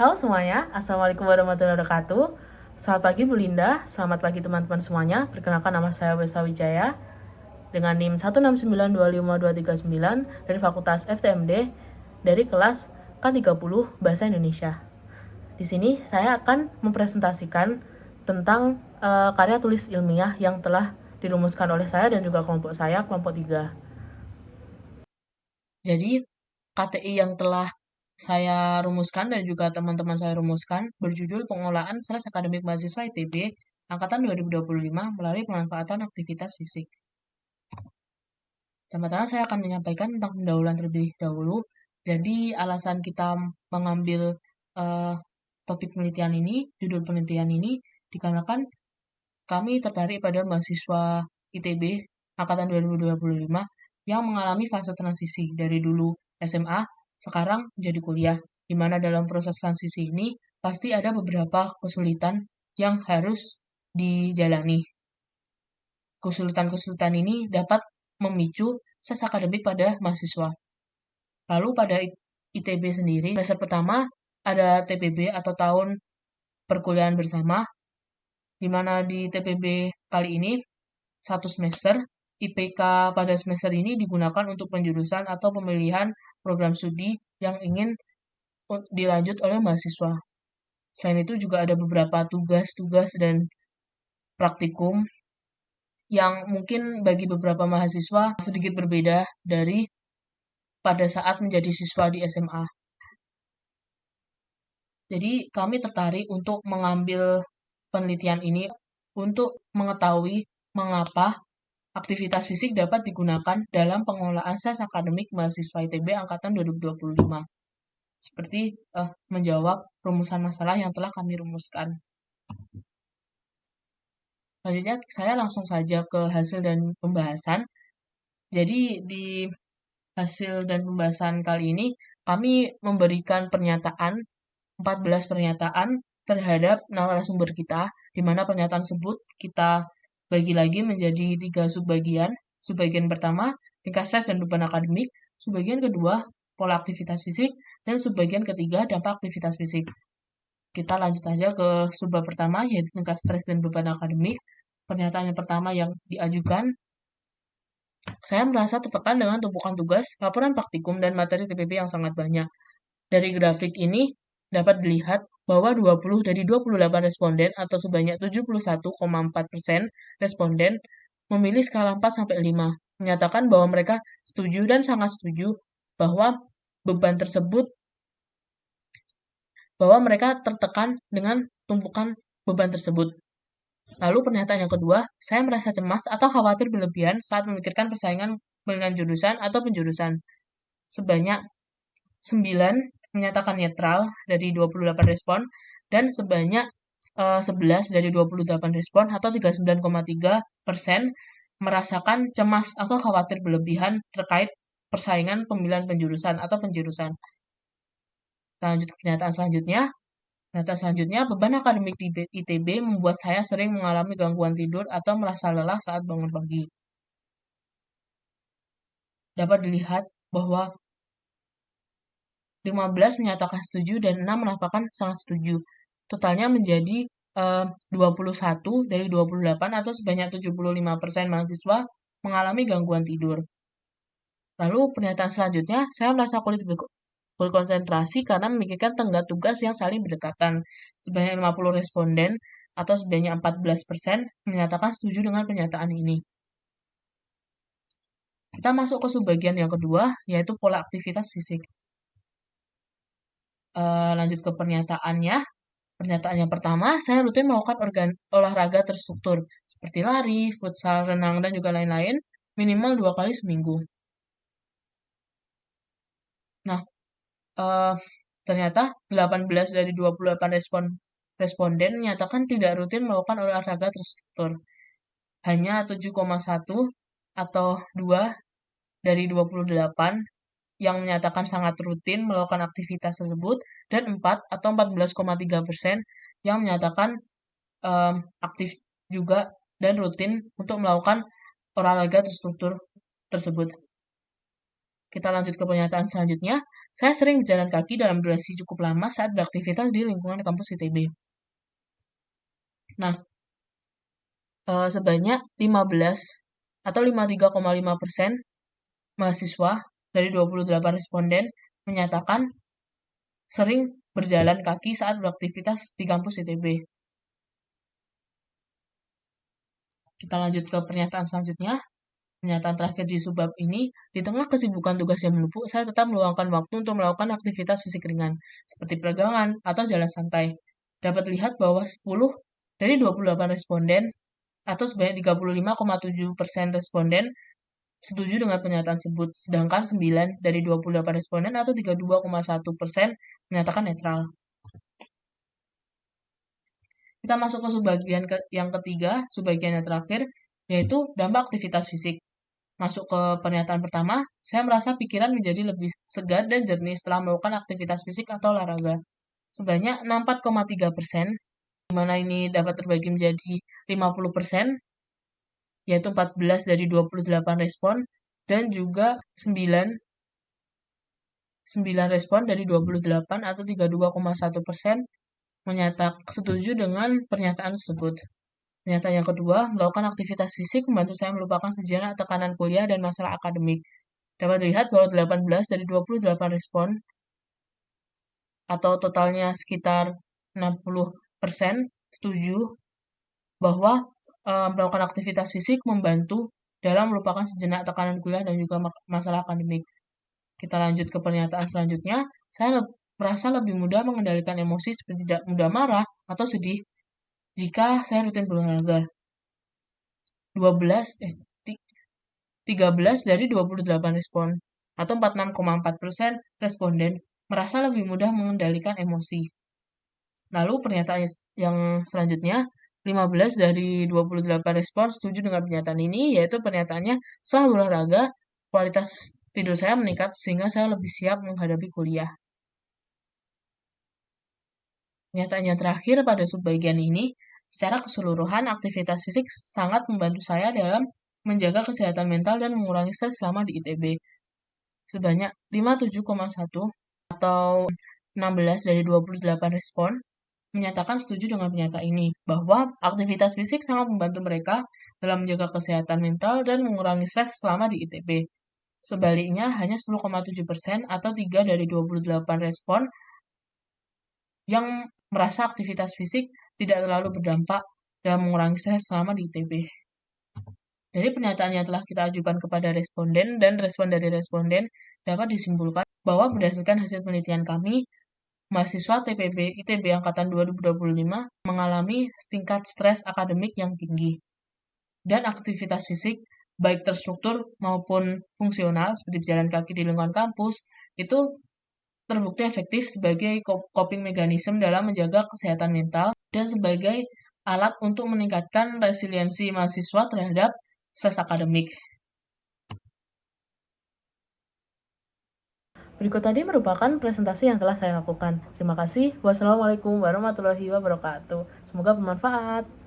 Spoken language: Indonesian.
Halo semuanya, Assalamualaikum warahmatullahi wabarakatuh. Selamat pagi Bu Linda, selamat pagi teman-teman semuanya. Perkenalkan nama saya Wesa Wijaya dengan NIM 169252239 dari Fakultas FTMD dari kelas K30 Bahasa Indonesia. Di sini saya akan mempresentasikan tentang karya tulis ilmiah yang telah dirumuskan oleh saya dan juga kelompok saya, kelompok 3. Jadi, KTI yang telah saya rumuskan dan juga teman-teman saya rumuskan berjudul Pengolahan Stres Akademik Mahasiswa ITB Angkatan 2025 melalui pemanfaatan aktivitas fisik. Pertama-tama saya akan menyampaikan tentang pendahuluan terlebih dahulu. Jadi, alasan kita mengambil uh, topik penelitian ini, judul penelitian ini, dikarenakan kami tertarik pada mahasiswa ITB Angkatan 2025 yang mengalami fase transisi dari dulu SMA, sekarang menjadi kuliah, di mana dalam proses transisi ini pasti ada beberapa kesulitan yang harus dijalani. Kesulitan-kesulitan ini dapat memicu stres akademik pada mahasiswa. Lalu pada ITB sendiri, semester pertama ada TPB atau tahun perkuliahan bersama, di mana di TPB kali ini satu semester, IPK pada semester ini digunakan untuk penjurusan atau pemilihan program studi yang ingin dilanjut oleh mahasiswa. Selain itu juga ada beberapa tugas-tugas dan praktikum yang mungkin bagi beberapa mahasiswa sedikit berbeda dari pada saat menjadi siswa di SMA. Jadi kami tertarik untuk mengambil penelitian ini untuk mengetahui mengapa aktivitas fisik dapat digunakan dalam pengolahan stres akademik mahasiswa ITB Angkatan 2025. Seperti menjawab rumusan masalah yang telah kami rumuskan. Selanjutnya, saya langsung saja ke hasil dan pembahasan. Jadi, di hasil dan pembahasan kali ini, kami memberikan pernyataan, 14 pernyataan terhadap narasumber kita, di mana pernyataan tersebut kita bagi lagi menjadi 3 subbagian. Subbagian pertama, tingkat stres dan beban akademik. Subbagian kedua, pola aktivitas fisik. Dan subbagian ketiga, dampak aktivitas fisik. Kita lanjut aja ke subbab pertama, yaitu tingkat stres dan beban akademik. Pernyataan yang pertama yang diajukan, saya merasa tertekan dengan tumpukan tugas, laporan praktikum, dan materi TPP yang sangat banyak. Dari grafik ini dapat dilihat bahwa 20 dari 28 responden atau sebanyak 71,4% responden memilih skala 4 sampai 5, menyatakan bahwa mereka setuju dan sangat setuju bahwa beban tersebut bahwa mereka tertekan dengan tumpukan beban tersebut. Lalu pernyataan yang kedua, saya merasa cemas atau khawatir berlebihan saat memikirkan persaingan dengan jurusan atau penjurusan. Sebanyak 9 menyatakan netral dari 28 respon dan sebanyak 11 dari 28 respon atau 39,3% merasakan cemas atau khawatir berlebihan terkait persaingan pemilihan penjurusan atau penjurusan. Lanjut ke pernyataan selanjutnya. Pernyataan selanjutnya, beban akademik di ITB membuat saya sering mengalami gangguan tidur atau merasa lelah saat bangun pagi. Dapat dilihat bahwa 15 menyatakan setuju dan 6 menampakkan sangat setuju. Totalnya menjadi 21 dari 28 atau sebanyak 75% mahasiswa mengalami gangguan tidur. Lalu pernyataan selanjutnya, saya merasa berkonsentrasi karena memikirkan tenggat tugas yang saling berdekatan. Sebanyak 50 responden atau sebanyak 14% menyatakan setuju dengan pernyataan ini. Kita masuk ke subbagian yang kedua, yaitu pola aktivitas fisik. Lanjut ke pernyataannya. Pernyataan yang pertama, saya rutin melakukan olahraga terstruktur, seperti lari, futsal, renang, dan juga lain-lain, minimal 2 kali seminggu. Nah, ternyata 18 dari 28 responden menyatakan tidak rutin melakukan olahraga terstruktur. Hanya 7,1 atau 2 dari 28 yang menyatakan sangat rutin melakukan aktivitas tersebut, dan 4 atau 14,3% yang menyatakan aktif juga dan rutin untuk melakukan olahraga terstruktur tersebut. Kita lanjut ke pernyataan selanjutnya. saya sering berjalan kaki dalam durasi cukup lama saat beraktivitas di lingkungan kampus ITB. Nah, sebanyak 15 atau 53,5% mahasiswa dari 28 responden menyatakan sering berjalan kaki saat beraktivitas di kampus ITB. Kita lanjut ke pernyataan selanjutnya. Pernyataan terakhir di subbab ini, di tengah kesibukan tugas yang menumpuk, saya tetap meluangkan waktu untuk melakukan aktivitas fisik ringan, seperti peregangan atau jalan santai. Dapat dilihat bahwa 10 dari 28 responden, atau sebanyak 35,7% responden, setuju dengan pernyataan tersebut, sedangkan 9 dari 28 responden atau 32,1% menyatakan netral. Kita masuk ke subbagian yang ketiga, subbagian yang terakhir, yaitu dampak aktivitas fisik. Masuk ke pernyataan pertama, saya merasa pikiran menjadi lebih segar dan jernih setelah melakukan aktivitas fisik atau olahraga. Sebanyak 64,3%, di mana ini dapat terbagi menjadi 50%, yaitu 14 dari 28 respon, dan juga 9 respon dari 28 atau 32,1% menyatakan setuju dengan pernyataan tersebut. Pernyataan yang kedua, melakukan aktivitas fisik membantu saya melupakan sejenak tekanan kuliah dan masalah akademik. Dapat dilihat bahwa 18 dari 28 respon atau totalnya sekitar 60% setuju bahwa melakukan aktivitas fisik membantu dalam melupakan sejenak tekanan kuliah dan juga masalah akademik. Kita lanjut ke pernyataan selanjutnya. Saya merasa lebih mudah mengendalikan emosi seperti tidak mudah marah atau sedih jika saya rutin berolahraga. 13 dari 28 respon atau 46,4% responden merasa lebih mudah mengendalikan emosi. Lalu pernyataan yang selanjutnya, 15 dari 28 respon setuju dengan pernyataan ini, yaitu pernyataannya setelah berolahraga, kualitas tidur saya meningkat sehingga saya lebih siap menghadapi kuliah. Pernyataan yang terakhir pada subbagian ini, secara keseluruhan aktivitas fisik sangat membantu saya dalam menjaga kesehatan mental dan mengurangi stres selama di ITB. Sebanyak 57,1 atau 16 dari 28 respon menyatakan setuju dengan pernyataan ini, bahwa aktivitas fisik sangat membantu mereka dalam menjaga kesehatan mental dan mengurangi stres selama di ITB. Sebaliknya, hanya 10,7% atau 3 dari 28 respon yang merasa aktivitas fisik tidak terlalu berdampak dalam mengurangi stres selama di ITB. Dari pernyataan yang telah kita ajukan kepada responden dan respon dari responden dapat disimpulkan bahwa berdasarkan hasil penelitian kami, mahasiswa TPB ITB Angkatan 2025 mengalami tingkat stres akademik yang tinggi. Dan aktivitas fisik, baik terstruktur maupun fungsional, seperti berjalan kaki di lingkungan kampus, itu terbukti efektif sebagai coping mechanism dalam menjaga kesehatan mental dan sebagai alat untuk meningkatkan resiliensi mahasiswa terhadap stres akademik. Berikut tadi merupakan presentasi yang telah saya lakukan. Terima kasih. Wassalamualaikum warahmatullahi wabarakatuh. Semoga bermanfaat.